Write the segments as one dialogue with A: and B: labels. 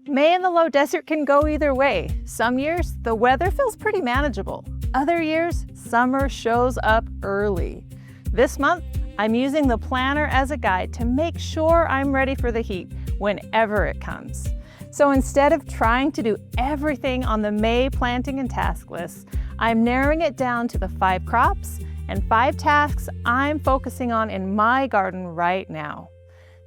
A: May in the low desert can go either way. Some years, the weather feels pretty manageable. Other years, summer shows up early. This month, I'm using the planner as a guide to make sure I'm ready for the heat whenever it comes. So instead of trying to do everything on the May planting and task list, I'm narrowing it down to the 5 crops and 5 tasks I'm focusing on in my garden right now.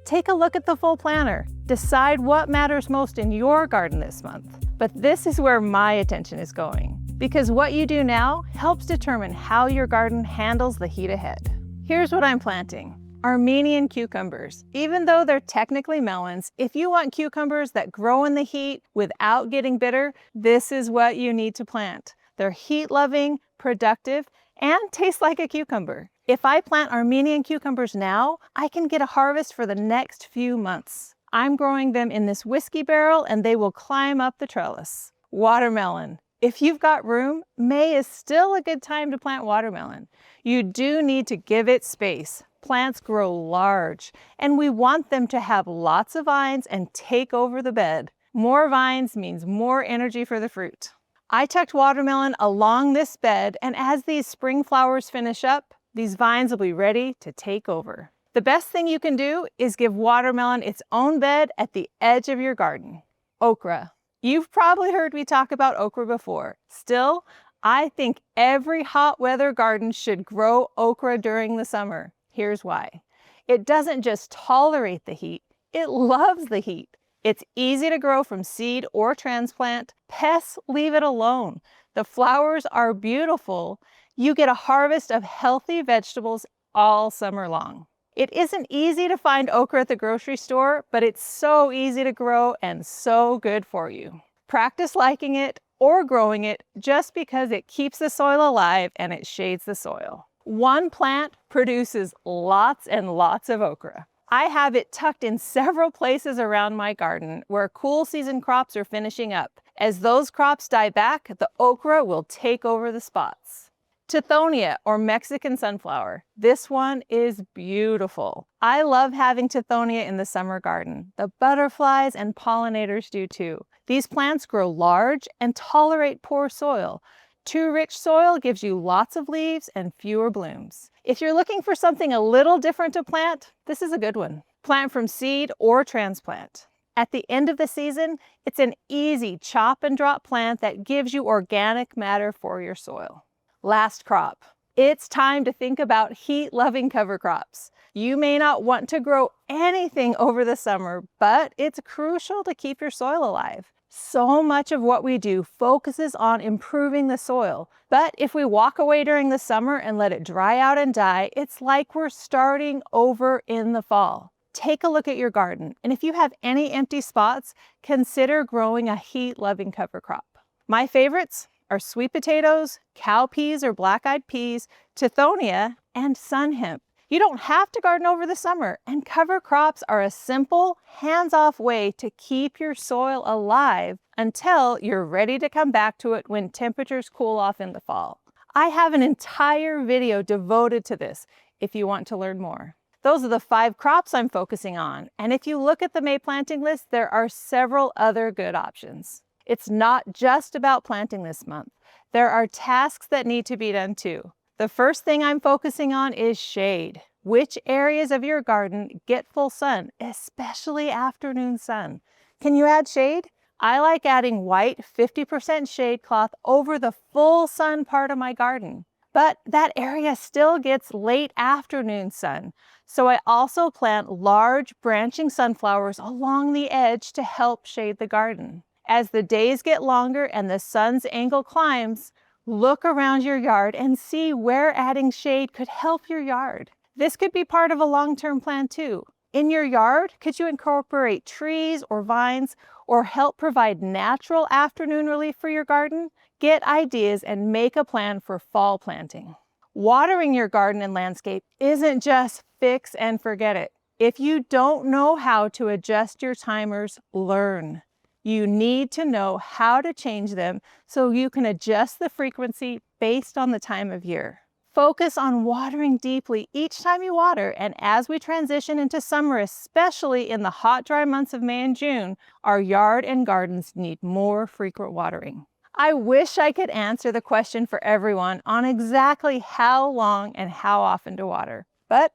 A: Take a look at the full planner. Decide what matters most in your garden this month. But this is where my attention is going, because what you do now helps determine how your garden handles the heat ahead. Here's what I'm planting. Armenian cucumbers. Even though they're technically melons, if you want cucumbers that grow in the heat without getting bitter, this is what you need to plant. They're heat-loving, productive, and taste like a cucumber. If I plant Armenian cucumbers now, I can get a harvest for the next few months. I'm growing them in this whiskey barrel and they will climb up the trellis. Watermelon. If you've got room, May is still a good time to plant watermelon. You do need to give it space. Plants grow large, and we want them to have lots of vines and take over the bed. More vines means more energy for the fruit. I tucked watermelon along this bed, and as these spring flowers finish up, these vines will be ready to take over. The best thing you can do is give watermelon its own bed at the edge of your garden. Okra. You've probably heard me talk about okra before. Still, I think every hot weather garden should grow okra during the summer. Here's why. It doesn't just tolerate the heat, it loves the heat. It's easy to grow from seed or transplant. Pests leave it alone. The flowers are beautiful. You get a harvest of healthy vegetables all summer long. It isn't easy to find okra at the grocery store, but it's so easy to grow and so good for you. Practice liking it or growing it just because it keeps the soil alive and it shades the soil. One plant produces lots and lots of okra. I have it tucked in several places around my garden where cool season crops are finishing up. As those crops die back, the okra will take over the spots. Tithonia, or Mexican sunflower. This one is beautiful. I love having Tithonia in the summer garden. The butterflies and pollinators do too. These plants grow large and tolerate poor soil. Too rich soil gives you lots of leaves and fewer blooms. If you're looking for something a little different to plant, this is a good one. Plant from seed or transplant. At the end of the season, it's an easy chop and drop plant that gives you organic matter for your soil. Last crop. It's time to think about heat-loving cover crops. You may not want to grow anything over the summer, but it's crucial to keep your soil alive. So much of what we do focuses on improving the soil, but if we walk away during the summer and let it dry out and die, it's like we're starting over in the fall. Take a look at your garden, and if you have any empty spots, consider growing a heat-loving cover crop. My favorites are sweet potatoes, cowpeas or black-eyed peas, Tithonia, and sun hemp. You don't have to garden over the summer, and cover crops are a simple, hands-off way to keep your soil alive until you're ready to come back to it when temperatures cool off in the fall. I have an entire video devoted to this if you want to learn more. Those are the 5 crops I'm focusing on, and if you look at the May planting list, there are several other good options. It's not just about planting this month. There are tasks that need to be done too. The first thing I'm focusing on is shade. Which areas of your garden get full sun, especially afternoon sun? Can you add shade? I like adding white 50% shade cloth over the full sun part of my garden. But that area still gets late afternoon sun. So I also plant large branching sunflowers along the edge to help shade the garden. As the days get longer and the sun's angle climbs, look around your yard and see where adding shade could help your yard. This could be part of a long-term plan too. In your yard, could you incorporate trees or vines or help provide natural afternoon relief for your garden? Get ideas and make a plan for fall planting. Watering your garden and landscape isn't just fix and forget it. If you don't know how to adjust your timers, learn. You need to know how to change them so you can adjust the frequency based on the time of year. Focus on watering deeply each time you water, and as we transition into summer, especially in the hot, dry months of May and June, our yard and gardens need more frequent watering. I wish I could answer the question for everyone on exactly how long and how often to water, but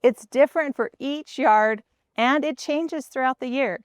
A: it's different for each yard and it changes throughout the year.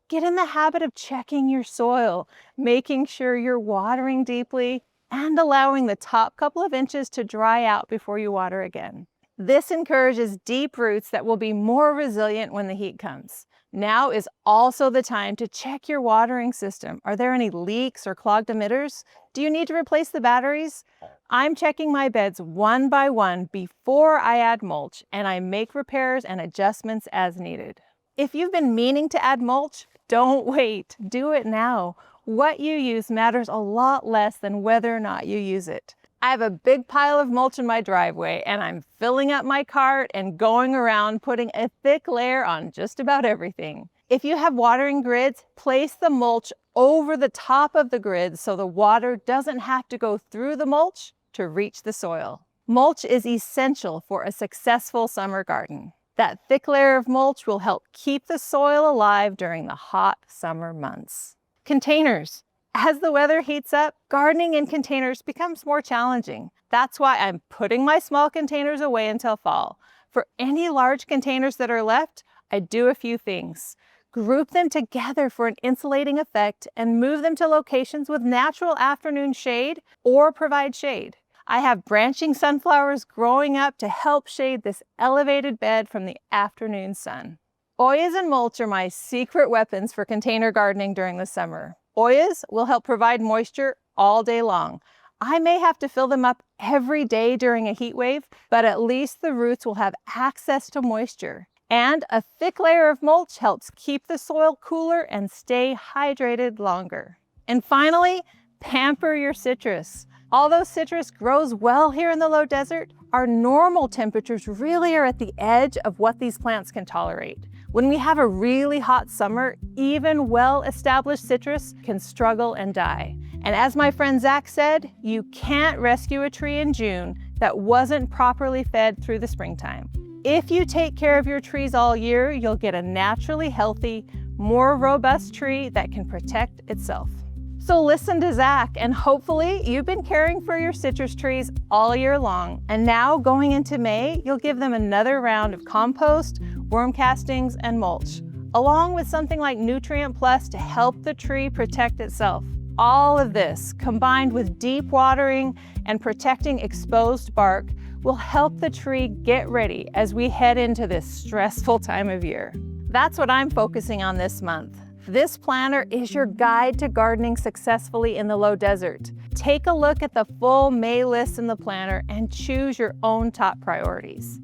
A: Get in the habit of checking your soil, making sure you're watering deeply, and allowing the top couple of inches to dry out before you water again. This encourages deep roots that will be more resilient when the heat comes. Now is also the time to check your watering system. Are there any leaks or clogged emitters? Do you need to replace the batteries? I'm checking my beds one by one before I add mulch, and I make repairs and adjustments as needed. If you've been meaning to add mulch, don't wait. Do it now. What you use matters a lot less than whether or not you use it. I have a big pile of mulch in my driveway, and I'm filling up my cart and going around putting a thick layer on just about everything. If you have watering grids, place the mulch over the top of the grid so the water doesn't have to go through the mulch to reach the soil. Mulch is essential for a successful summer garden. That thick layer of mulch will help keep the soil alive during the hot summer months. Containers. As the weather heats up, gardening in containers becomes more challenging. That's why I'm putting my small containers away until fall. For any large containers that are left, I do a few things. Group them together for an insulating effect and move them to locations with natural afternoon shade or provide shade. I have branching sunflowers growing up to help shade this elevated bed from the afternoon sun. Oyas and mulch are my secret weapons for container gardening during the summer. Oyas will help provide moisture all day long. I may have to fill them up every day during a heat wave, but at least the roots will have access to moisture. And a thick layer of mulch helps keep the soil cooler and stay hydrated longer. And finally, pamper your citrus. Although citrus grows well here in the low desert, our normal temperatures really are at the edge of what these plants can tolerate. When we have a really hot summer, even well-established citrus can struggle and die. And as my friend Zach said, you can't rescue a tree in June that wasn't properly fed through the springtime. If you take care of your trees all year, you'll get a naturally healthy, more robust tree that can protect itself. So listen to Zach, and hopefully you've been caring for your citrus trees all year long. And now going into May, you'll give them another round of compost, worm castings, and mulch, along with something like Nutrient Plus to help the tree protect itself. All of this, combined with deep watering and protecting exposed bark, will help the tree get ready as we head into this stressful time of year. That's what I'm focusing on this month. This planner is your guide to gardening successfully in the low desert. Take a look at the full May list in the planner and choose your own top priorities.